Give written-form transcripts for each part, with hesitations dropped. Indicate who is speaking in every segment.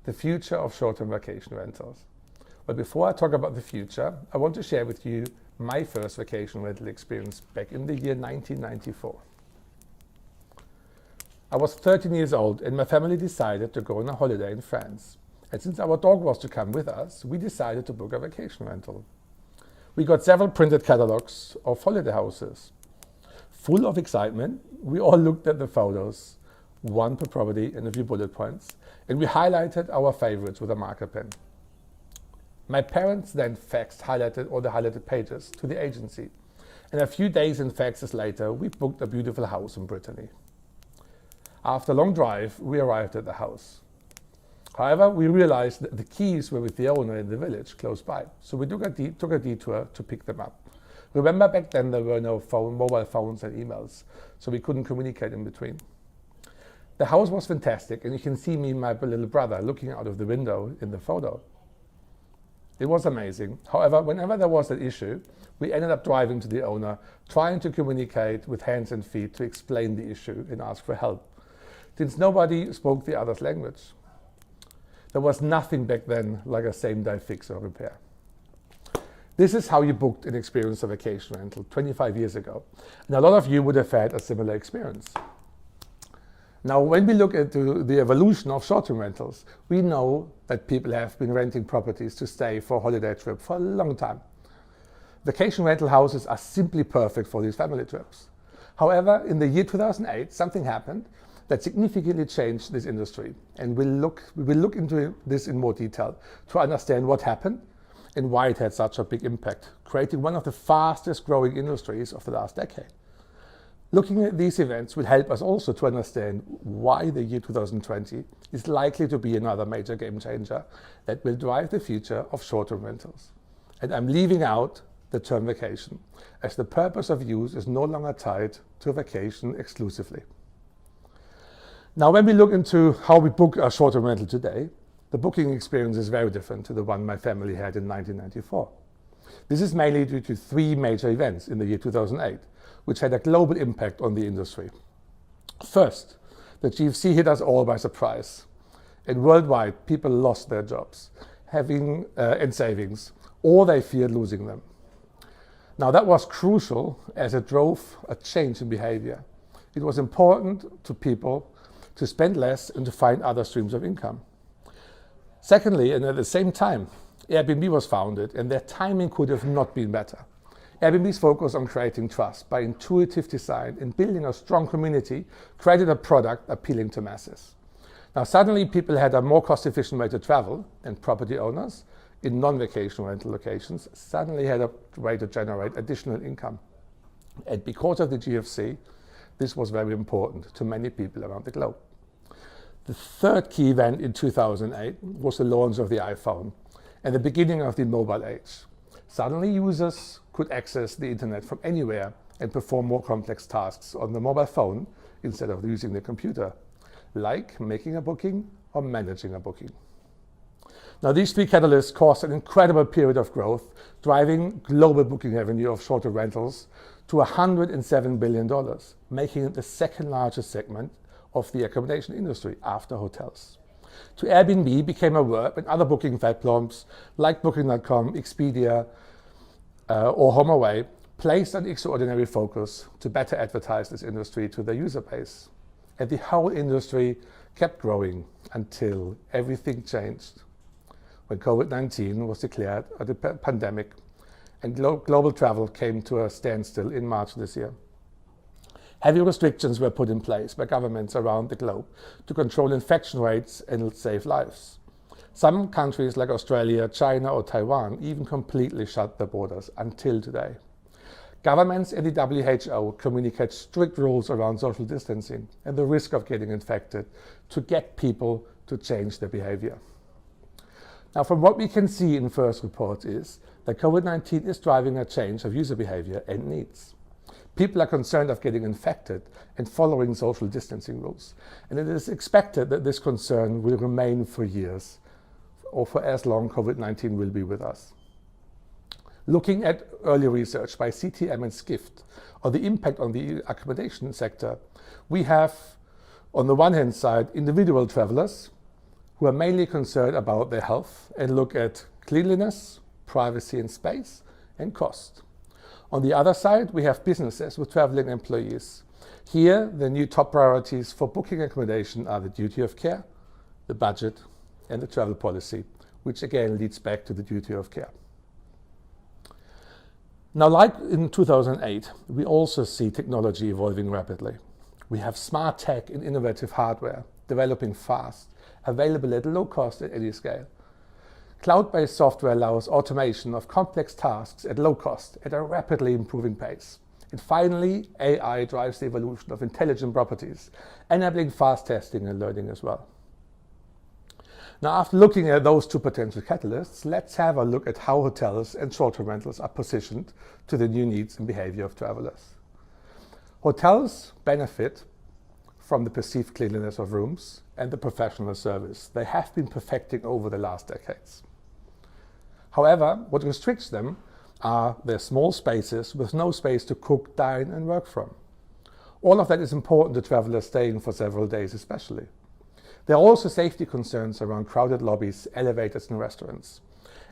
Speaker 1: the future of short-term vacation rentals. But before I talk about the future, I want to share with you my first vacation rental experience back in the year 1994. I was 13 years old and my family decided to go on a holiday in France. And since our dog was to come with us, we decided to book a vacation rental. We got several printed catalogs of holiday houses. Full of excitement, we all looked at the photos, one per property and a few bullet points, and we highlighted our favorites with a marker pen. My parents then faxed all the highlighted pages to the agency, and a few days and faxes later, we booked a beautiful house in Brittany. After a long drive, we arrived at the house. However, we realized that the keys were with the owner in the village close by, so we took a detour to pick them up. Remember, back then there were no mobile phones and emails, so we couldn't communicate in between. The house was fantastic, and you can see me and my little brother looking out of the window in the photo. It was amazing. However, whenever there was an issue, we ended up driving to the owner, trying to communicate with hands and feet to explain the issue and ask for help, since nobody spoke the other's language. There was nothing back then like a same-day fix or repair. This is how you booked an experience of vacation rental 25 years ago, and a lot of you would have had a similar experience. Now, when we look into the evolution of short-term rentals, we know that people have been renting properties to stay for a holiday trip for a long time. Vacation rental houses are simply perfect for these family trips. However, in the year 2008, something happened that significantly changed this industry, and we will look into this in more detail to understand what happened and why it had such a big impact, creating one of the fastest growing industries of the last decade. Looking at these events will help us also to understand why the year 2020 is likely to be another major game changer that will drive the future of short-term rentals. And I'm leaving out the term vacation, as the purpose of use is no longer tied to vacation exclusively. Now, when we look into how we book a short-term rental today, the booking experience is very different to the one my family had in 1994. This is mainly due to three major events in the year 2008, which had a global impact on the industry. First, the GFC hit us all by surprise, and worldwide people lost their jobs and savings, or they feared losing them. Now, that was crucial as it drove a change in behavior. It was important to people to spend less and to find other streams of income. Secondly, and at the same time, Airbnb was founded, and their timing could have not been better. Airbnb's focus on creating trust by intuitive design and building a strong community created a product appealing to masses. Now, suddenly people had a more cost-efficient way to travel, and property owners in non-vacation rental locations suddenly had a way to generate additional income. And because of the GFC, this was very important to many people around the globe. The third key event in 2008 was the launch of the iPhone and the beginning of the mobile age. Suddenly, users could access the internet from anywhere and perform more complex tasks on the mobile phone instead of using the computer, like making a booking or managing a booking. Now, these three catalysts caused an incredible period of growth, driving global booking revenue of shorter rentals to $107 billion, making it the second largest segment of the accommodation industry after hotels. To Airbnb became a verb, and other booking platforms like Booking.com, Expedia, or HomeAway placed an extraordinary focus to better advertise this industry to their user base. And the whole industry kept growing until everything changed when COVID-19 was declared a pandemic and global travel came to a standstill in March this year. Heavy restrictions were put in place by governments around the globe to control infection rates and save lives. Some countries like Australia, China, or Taiwan even completely shut their borders until today. Governments and the WHO communicate strict rules around social distancing and the risk of getting infected to get people to change their behavior. Now, from what we can see in first reports is that COVID-19 is driving a change of user behavior and needs. People are concerned of getting infected and following social distancing rules. And it is expected that this concern will remain for years or for as long COVID-19 will be with us. Looking at early research by CTM and Skift on the impact on the accommodation sector, we have, on the one hand side, individual travelers who are mainly concerned about their health and look at cleanliness, privacy and space, and cost. On the other side, we have businesses with traveling employees. Here, the new top priorities for booking accommodation are the duty of care, the budget, and the travel policy, which again leads back to the duty of care. Now, like in 2008, we also see technology evolving rapidly. We have smart tech and innovative hardware developing fast, available at low cost at any scale. Cloud-based software allows automation of complex tasks at low cost at a rapidly improving pace. And finally, AI drives the evolution of intelligent properties, enabling fast testing and learning as well. Now, after looking at those two potential catalysts, let's have a look at how hotels and short-term rentals are positioned to the new needs and behavior of travelers. Hotels benefit from the perceived cleanliness of rooms and the professional service they have been perfecting over the last decades. However, what restricts them are their small spaces with no space to cook, dine and work from. All of that is important to travelers staying for several days especially. There are also safety concerns around crowded lobbies, elevators and restaurants,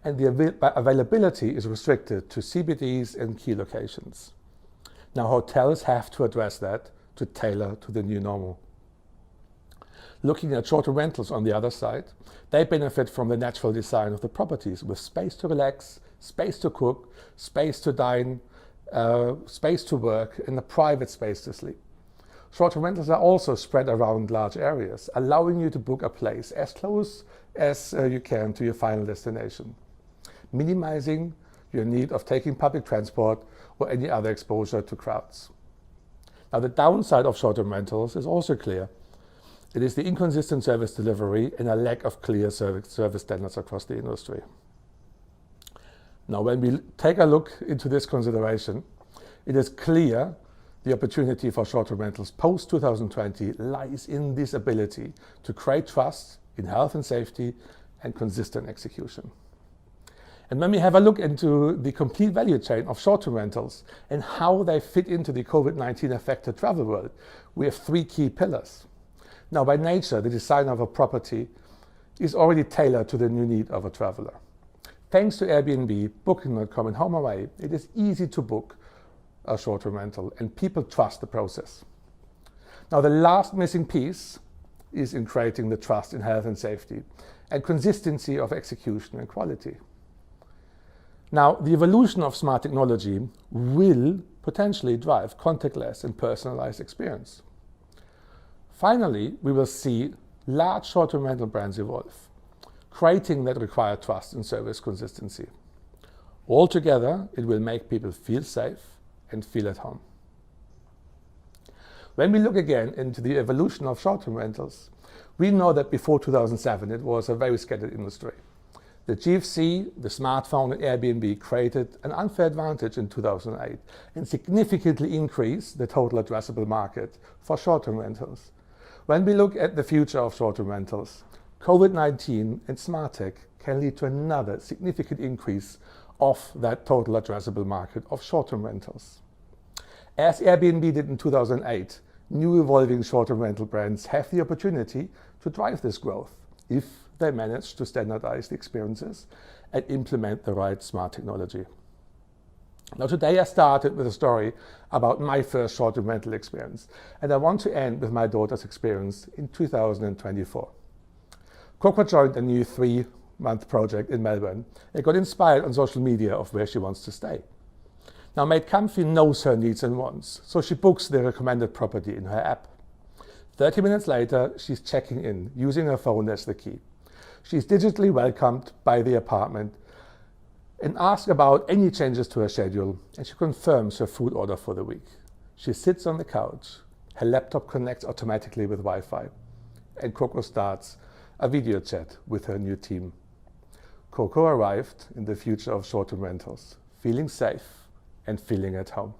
Speaker 1: and the availability is restricted to CBDs and key locations. Now, hotels have to address that to tailor to the new normal. Looking at shorter rentals on the other side, they benefit from the natural design of the properties with space to relax, space to cook, space to dine, space to work, and a private space to sleep. Shorter rentals are also spread around large areas, allowing you to book a place as close as you can to your final destination, minimizing your need of taking public transport or any other exposure to crowds. Now, the downside of short-term rentals is also clear. It is the inconsistent service delivery and a lack of clear service standards across the industry. Now, when we take a look into this consideration, it is clear the opportunity for short-term rentals post-2020 lies in this ability to create trust in health and safety and consistent execution. And when we have a look into the complete value chain of short-term rentals and how they fit into the COVID-19 affected travel world, we have three key pillars. Now, by nature, the design of a property is already tailored to the new need of a traveler. Thanks to Airbnb, Booking.com and HomeAway, it is easy to book a short-term rental and people trust the process. Now, the last missing piece is in creating the trust in health and safety and consistency of execution and quality. Now, the evolution of smart technology will potentially drive contactless and personalized experience. Finally, we will see large short-term rental brands evolve, creating that required trust and service consistency. Altogether, it will make people feel safe and feel at home. When we look again into the evolution of short-term rentals, we know that before 2007 it was a very scattered industry. The GFC, the smartphone and Airbnb created an unfair advantage in 2008 and significantly increased the total addressable market for short-term rentals. When we look at the future of short-term rentals, COVID-19 and smart tech can lead to another significant increase of that total addressable market of short-term rentals. As Airbnb did in 2008, new evolving short-term rental brands have the opportunity to drive this growth if they manage to standardize the experiences and implement the right smart technology. Now, today I started with a story about my first short-term rental experience, and I want to end with my daughter's experience in 2024. Coco joined a new 3-month project in Melbourne and got inspired on social media of where she wants to stay. Now, Made Comfy knows her needs and wants, so she books the recommended property in her app. 30 minutes later, she's checking in, using her phone as the key. She's digitally welcomed by the apartment and asks about any changes to her schedule, and she confirms her food order for the week. She sits on the couch, her laptop connects automatically with Wi-Fi, and Coco starts a video chat with her new team. Coco arrived in the future of short-term rentals, feeling safe and feeling at home.